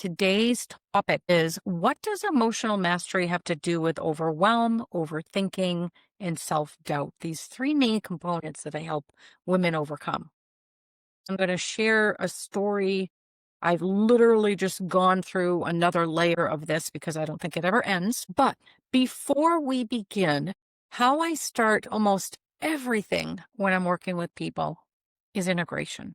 today's topic is, what does emotional mastery have to do with overwhelm, overthinking, and self-doubt? These three main components that I help women overcome. I'm going to share a story. I've literally just gone through another layer of this because I don't think it ever ends. But before we begin, how I start almost everything when I'm working with people is integration.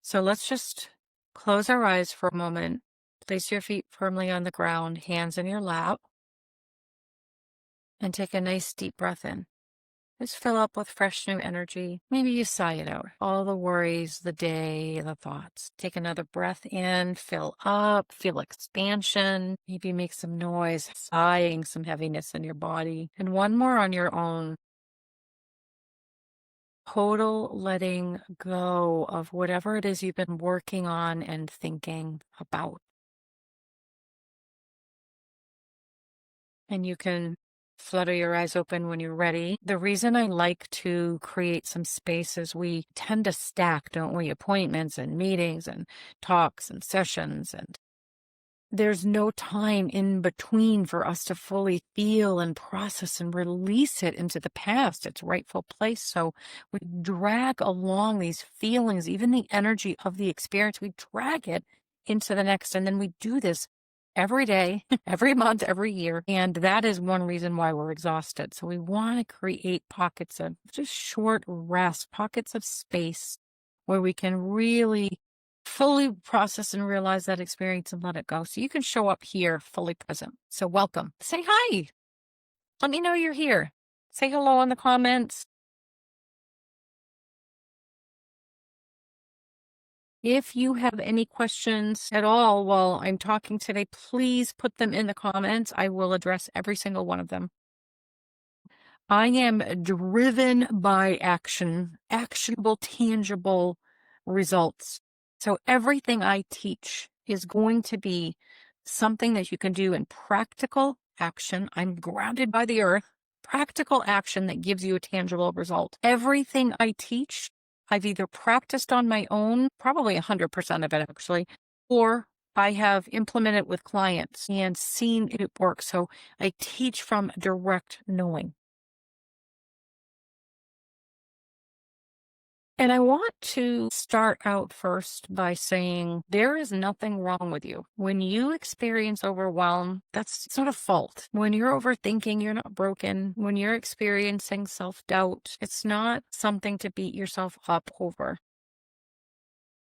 So let's just close our eyes for a moment. Place your feet firmly on the ground, hands in your lap, and take a nice deep breath in. Just fill up with fresh new energy. Maybe you sigh it out. All the worries, the day, the thoughts. Take another breath in, fill up, feel expansion. Maybe make some noise, sighing some heaviness in your body. And one more on your own. Total letting go of whatever it is you've been working on and thinking about. And you can flutter your eyes open when you're ready. The reason I like to create some space is we tend to stack, don't we? Appointments and meetings and talks and sessions, and there's no time in between for us to fully feel and process and release it into the past, its rightful place. So we drag along these feelings, even the energy of the experience, we drag it into the next. And then we do this every day, every month, every year. And that is one reason why we're exhausted. So we want to create pockets of just short rest, pockets of space where we can really fully process and realize that experience and let it go. So you can show up here fully present. So welcome. Say hi. Let me know you're here. Say hello in the comments. If you have any questions at all while I'm talking today, please put them in the comments. I will address every single one of them. I am driven by action, actionable, tangible results. So everything I teach is going to be something that you can do in practical action. I'm grounded by the earth, practical action that gives you a tangible result. Everything I teach, I've either practiced on my own, probably 100% of it actually, or I have implemented with clients and seen it work. So I teach from direct knowing. And I want to start out first by saying there is nothing wrong with you. When you experience overwhelm, it's not a fault. When you're overthinking, you're not broken. When you're experiencing self-doubt, it's not something to beat yourself up over.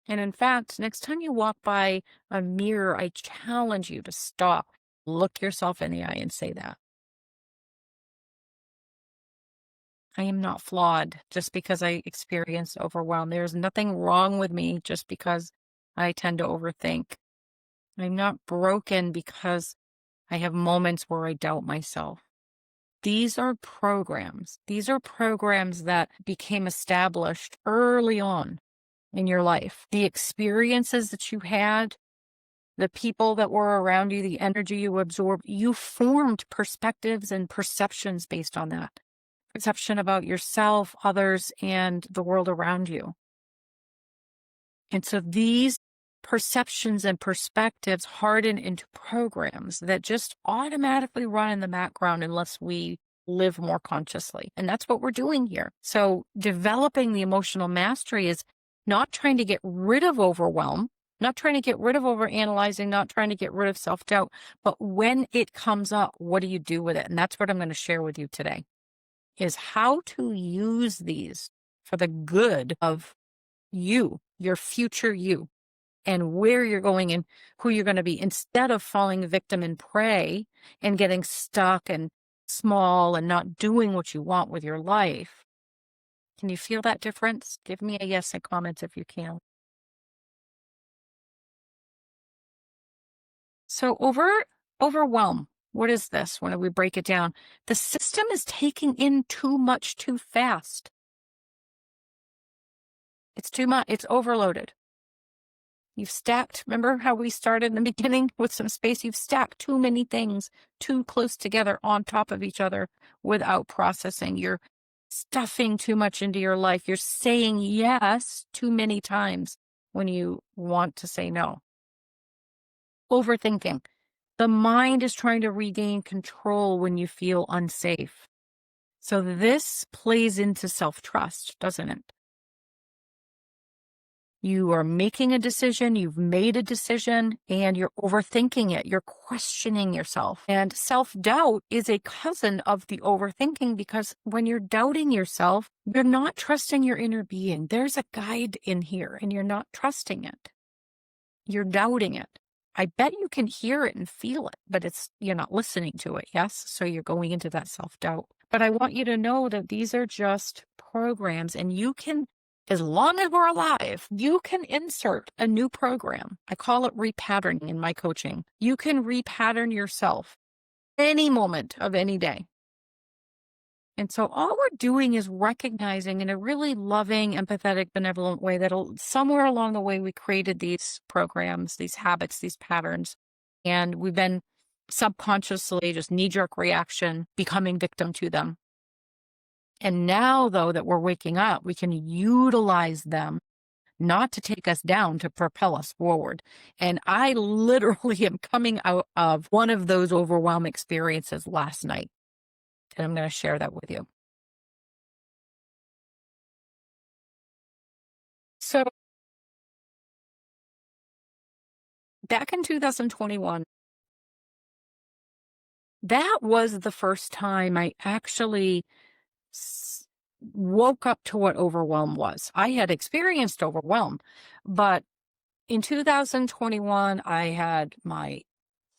And in fact, next time you walk by a mirror, I challenge you to stop, look yourself in the eye and say that. I am not flawed just because I experience overwhelm. There's nothing wrong with me just because I tend to overthink. I'm not broken because I have moments where I doubt myself. These are programs. These are programs that became established early on in your life. The experiences that you had, the people that were around you, the energy you absorbed, you formed perspectives and perceptions based on that. Perception about yourself, others, and the world around you. And so these perceptions and perspectives harden into programs that just automatically run in the background unless we live more consciously. And that's what we're doing here. So developing the emotional mastery is not trying to get rid of overwhelm, not trying to get rid of overanalyzing, not trying to get rid of self-doubt, but when it comes up, what do you do with it? And that's what I'm going to share with you today. Is how to use these for the good of you, your future you, and where you're going and who you're going to be, instead of falling victim and prey and getting stuck and small and not doing what you want with your life. Can you feel that difference? Give me a yes in comments if you can. So overwhelm. What is this when we break it down? The system is taking in too much too fast. It's too much. It's overloaded. You've stacked, remember how we started in the beginning with some space? You've stacked too many things too close together on top of each other without processing. You're stuffing too much into your life. You're saying yes too many times when you want to say no. Overthinking. The mind is trying to regain control when you feel unsafe. So this plays into self-trust, doesn't it? You are making a decision, you've made a decision, and you're overthinking it. You're questioning yourself. And self-doubt is a cousin of the overthinking, because when you're doubting yourself, you're not trusting your inner being. There's a guide in here, and you're not trusting it. You're doubting it. I bet you can hear it and feel it, but you're not listening to it, yes? So you're going into that self-doubt. But I want you to know that these are just programs, and you can, as long as we're alive, you can insert a new program. I call it repatterning in my coaching. You can repattern yourself any moment of any day. And so all we're doing is recognizing in a really loving, empathetic, benevolent way that somewhere along the way we created these programs, these habits, these patterns, and we've been subconsciously just knee-jerk reaction, becoming victim to them. And now, though, that we're waking up, we can utilize them not to take us down, to propel us forward. And I literally am coming out of one of those overwhelm experiences last night. And I'm going to share that with you. So back in 2021, that was the first time I actually woke up to what overwhelm was. I had experienced overwhelm, but in 2021, I had my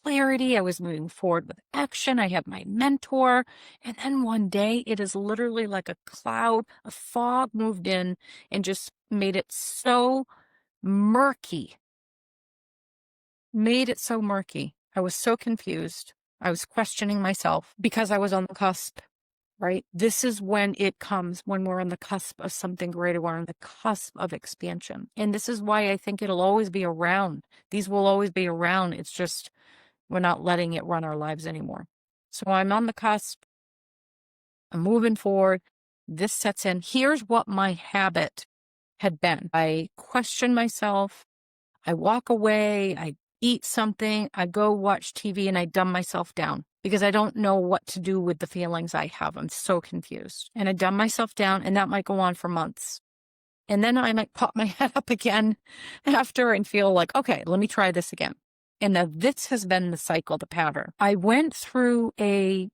clarity. I was moving forward with action. I had my mentor. And then one day, it is literally like a cloud, a fog moved in and just made it so murky. I was so confused. I was questioning myself because I was on the cusp, right? This is when it comes, when we're on the cusp of something greater. We're on the cusp of expansion. And this is why I think it'll always be around. These will always be around. It's just we're not letting it run our lives anymore. So I'm on the cusp. I'm moving forward. This sets in. Here's what my habit had been. I question myself. I walk away. I eat something. I go watch TV and I dumb myself down because I don't know what to do with the feelings I have. I'm so confused. And I dumb myself down, and that might go on for months. And then I might pop my head up again after and feel like, okay, let me try this again. And now this has been the cycle, the pattern. I went through an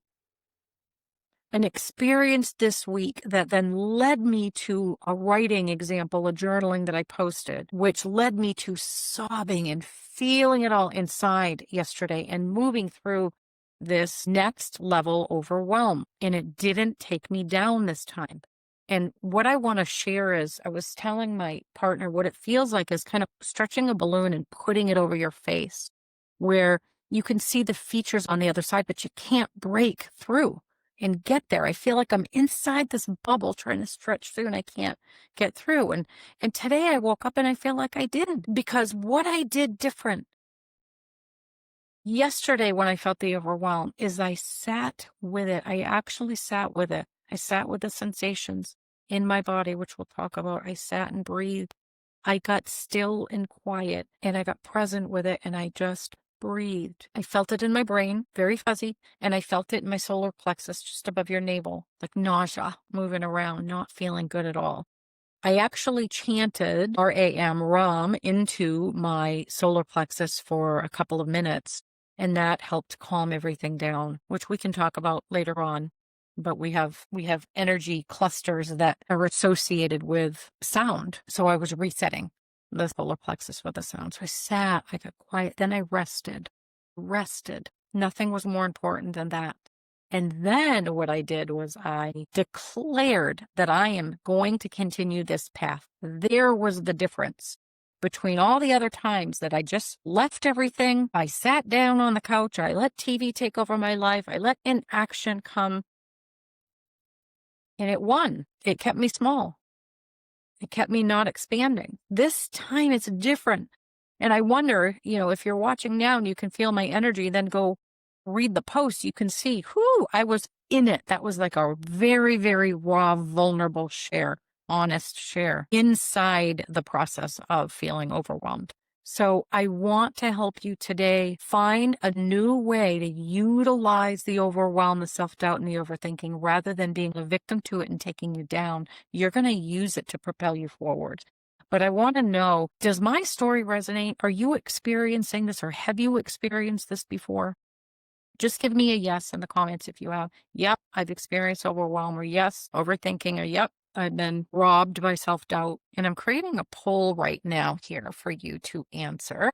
experience this week that then led me to a writing example, a journaling that I posted, which led me to sobbing and feeling it all inside yesterday and moving through this next level overwhelm. And it didn't take me down this time. And what I want to share is, I was telling my partner what it feels like is kind of stretching a balloon and putting it over your face, where you can see the features on the other side, but you can't break through and get there. I feel like I'm inside this bubble trying to stretch through and I can't get through. And today I woke up and I feel like I did, because what I did different yesterday when I felt the overwhelm is I sat with it. I actually sat with it. I sat with the sensations in my body, which we'll talk about. I sat and breathed. I got still and quiet, and I got present with it, and I just breathed. I felt it in my brain, very fuzzy, and I felt it in my solar plexus just above your navel, like nausea, moving around, not feeling good at all. I actually chanted RAM, Ram, into my solar plexus for a couple of minutes, and that helped calm everything down, which we can talk about later on. But we have energy clusters that are associated with sound. So I was resetting the solar plexus with the sound. So I sat, I got quiet, then I rested. Nothing was more important than that. And then what I did was I declared that I am going to continue this path. There was the difference between all the other times that I just left everything. I sat down on the couch. I let TV take over my life. I let inaction come. And it won. It kept me small. It kept me not expanding. This time it's different. And I wonder, if you're watching now and you can feel my energy, then go read the post. You can see, I was in it. That was like a very, very raw, vulnerable share, honest share inside the process of feeling overwhelmed. So I want to help you today find a new way to utilize the overwhelm, the self-doubt, and the overthinking rather than being a victim to it and taking you down. You're going to use it to propel you forward. But I want to know, does my story resonate? Are you experiencing this or have you experienced this before? Just give me a yes in the comments if you have. Yep, I've experienced overwhelm, or yes, overthinking, or yep, I've been robbed by self doubt. And I'm creating a poll right now here for you to answer.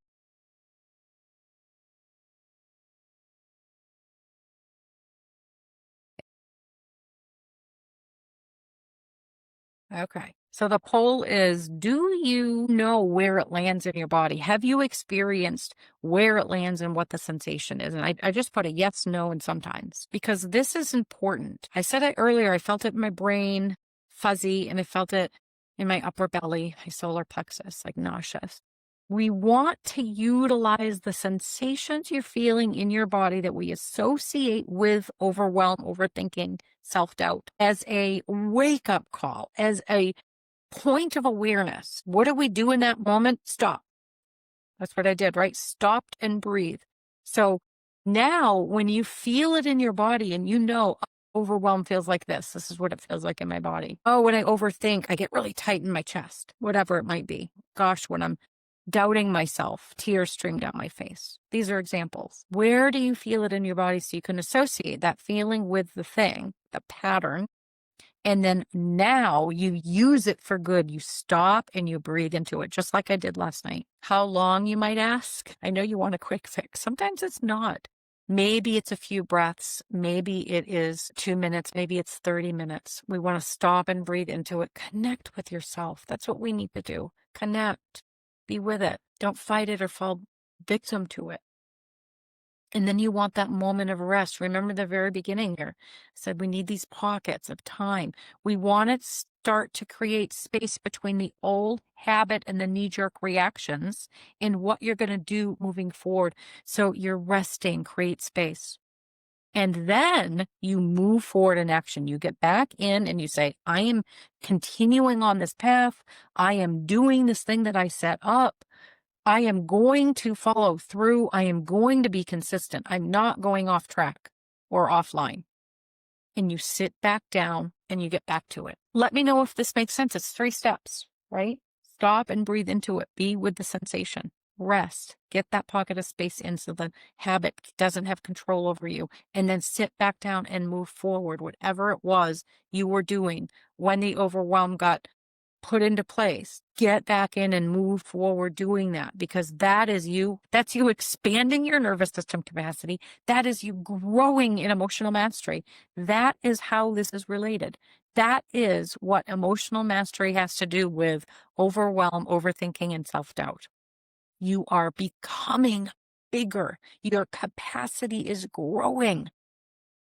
Okay. So the poll is, do you know where it lands in your body? Have you experienced where it lands and what the sensation is? And I just put a yes, no, and sometimes because this is important. I said it earlier, I felt it in my brain, fuzzy, and I felt it in my upper belly, my solar plexus, like nauseous. We want to utilize the sensations you're feeling in your body that we associate with overwhelm, overthinking, self doubt as a wake up call, as a point of awareness. What do we do in that moment? Stop. That's what I did, right? Stopped and breathe. So now when you feel it in your body and you know, "Oh, overwhelm feels like this. This is what it feels like in my body. Oh, when I overthink, I get really tight in my chest, whatever it might be. Gosh, when I'm doubting myself, tears stream down my face. These are examples. Where do you feel it in your body so you can associate that feeling with the thing, the pattern? And then now you use it for good. You stop and you breathe into it, just like I did last night. How long, you might ask? I know you want a quick fix. Sometimes it's not. Maybe it's a few breaths. Maybe it is 2 minutes. Maybe it's 30 minutes. We want to stop and breathe into it. Connect with yourself. That's what we need to do. Connect. Be with it. Don't fight it or fall victim to it. And then you want that moment of rest. Remember the very beginning here. I said we need these pockets of time. We want to start to create space between the old habit and the knee-jerk reactions in what you're going to do moving forward. So you're resting, create space. And then you move forward in action. You get back in and you say, I am continuing on this path. I am doing this thing that I set up. I am going to follow through. I am going to be consistent. I'm not going off track or offline. And you sit back down and you get back to it. Let me know if this makes sense. It's 3 steps, right? Stop and breathe into it. Be with the sensation. Rest. Get that pocket of space in so the habit doesn't have control over you. And then sit back down and move forward. Whatever it was you were doing when the overwhelm got put into place, get back in and move forward doing that, because that is you. That's you expanding your nervous system capacity. That is you growing in emotional mastery. That is how this is related. That is what emotional mastery has to do with overwhelm, overthinking, and self-doubt. You are becoming bigger. Your capacity is growing.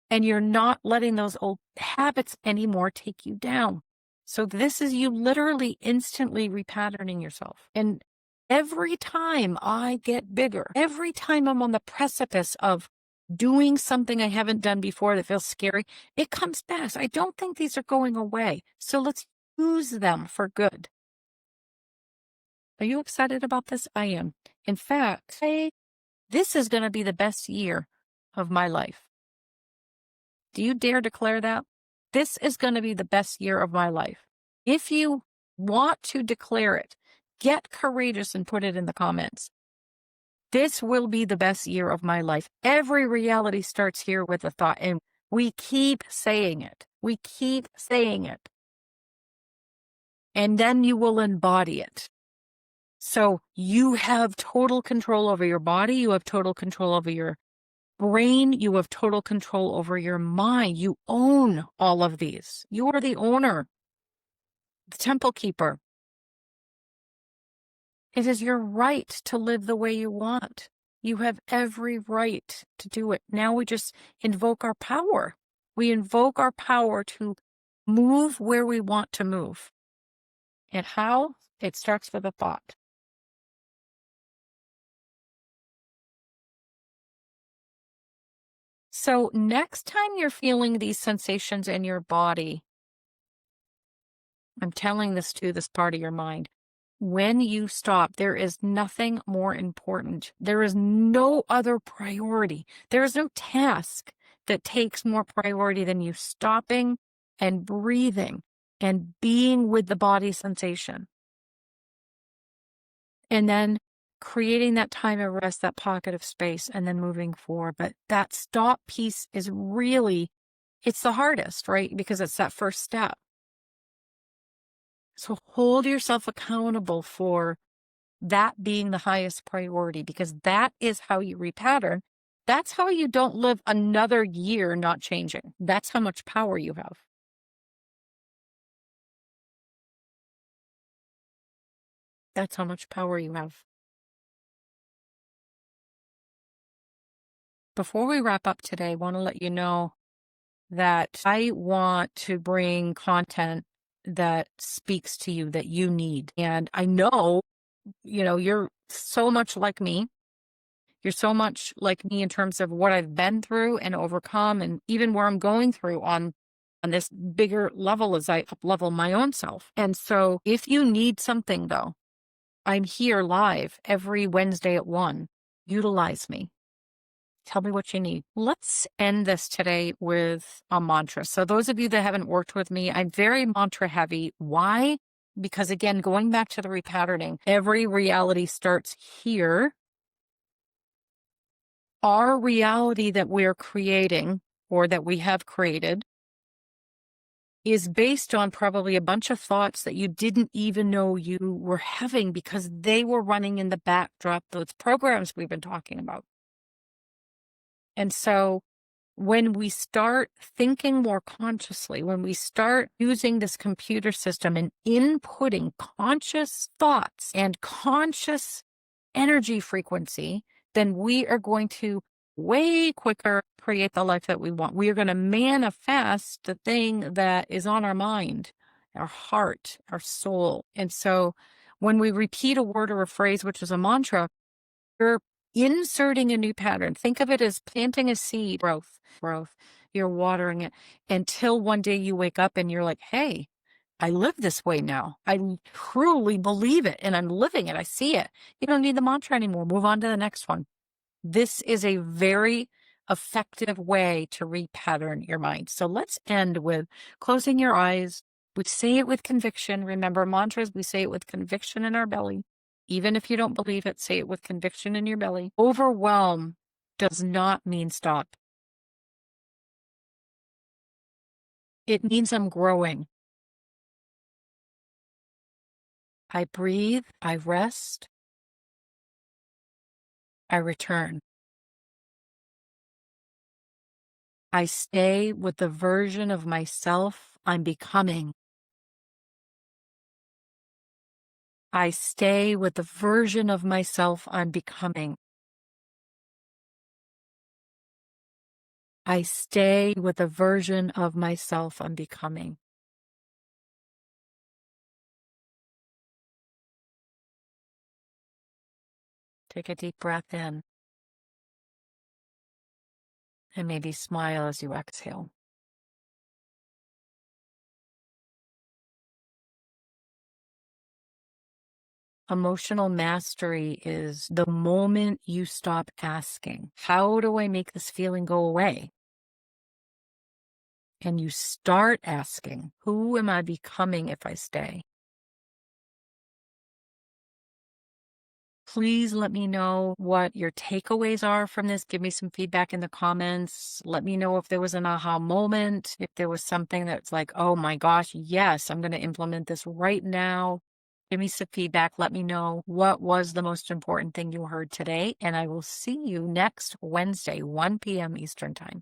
And you're not letting those old habits anymore take you down. So this is you literally instantly repatterning yourself. And every time I get bigger, every time I'm on the precipice of doing something I haven't done before that feels scary, it comes back. I don't think these are going away. So let's use them for good. Are you excited about this? I am. In fact, this is going to be the best year of my life. Do you dare declare that? This is going to be the best year of my life. If you want to declare it, get courageous and put it in the comments. This will be the best year of my life. Every reality starts here with a thought, and we keep saying it. We keep saying it. And then you will embody it. So you have total control over your body. You have total control over your brain. You have total control over your mind. You own all of these. You are the owner, the temple keeper. It is your right to live the way you want. You have every right to do it. Now we just invoke our power. We invoke our power to move where we want to move. And how? It starts with a thought. So next time you're feeling these sensations in your body, I'm telling this to this part of your mind, When you stop, there is nothing more important. There is no other priority. There is no task that takes more priority than you stopping and breathing and being with the body sensation. And then creating that time of rest, that pocket of space, and then moving forward. But that stop piece is really, it's the hardest, right? Because it's that first step. So hold yourself accountable for that being the highest priority, because that is how you repattern. That's how you don't live another year not changing. That's how much power you have. That's how much power you have. Before we wrap up today, I want to let you know that I want to bring content that speaks to you, that you need. And I know, you're so much like me. You're so much like me in terms of what I've been through and overcome, and even where I'm going through on this bigger level as I up level my own self. And so if you need something though, I'm here live every Wednesday at 1. Utilize me. Tell me what you need. Let's end this today with a mantra. So those of you that haven't worked with me, I'm very mantra heavy. Why? Because again, going back to the repatterning, every reality starts here. Our reality that we're creating, or that we have created, is based on probably a bunch of thoughts that you didn't even know you were having because they were running in the backdrop, those programs we've been talking about. And so when we start thinking more consciously, when we start using this computer system and inputting conscious thoughts and conscious energy frequency, then we are going to way quicker create the life that we want. We are going to manifest the thing that is on our mind, our heart, our soul. And so when we repeat a word or a phrase, which is a mantra, you're inserting a new pattern. Think of it as planting a seed, growth. You're watering it until one day you wake up and you're like, hey, I live this way now. I truly believe it and I'm living it. I see it. You don't need the mantra anymore. Move on to the next one. This is a very effective way to repattern your mind. So let's end with closing your eyes. We say it with conviction. Remember, mantras, we say it with conviction in our belly. Even if you don't believe it, say it with conviction in your belly. Overwhelm does not mean stop. It means I'm growing. I breathe, I rest, I return. I stay with the version of myself I'm becoming. I stay with the version of myself I'm becoming. I stay with the version of myself I'm becoming. Take a deep breath in and maybe smile as you exhale. Emotional mastery is the moment you stop asking, how do I make this feeling go away? And you start asking, who am I becoming if I stay? Please let me know what your takeaways are from this. Give me some feedback in the comments. Let me know if there was an aha moment, if there was something that's like, oh my gosh, yes, I'm going to implement this right now. Give me some feedback. Let me know what was the most important thing you heard today. And I will see you next Wednesday, 1 p.m. Eastern Time.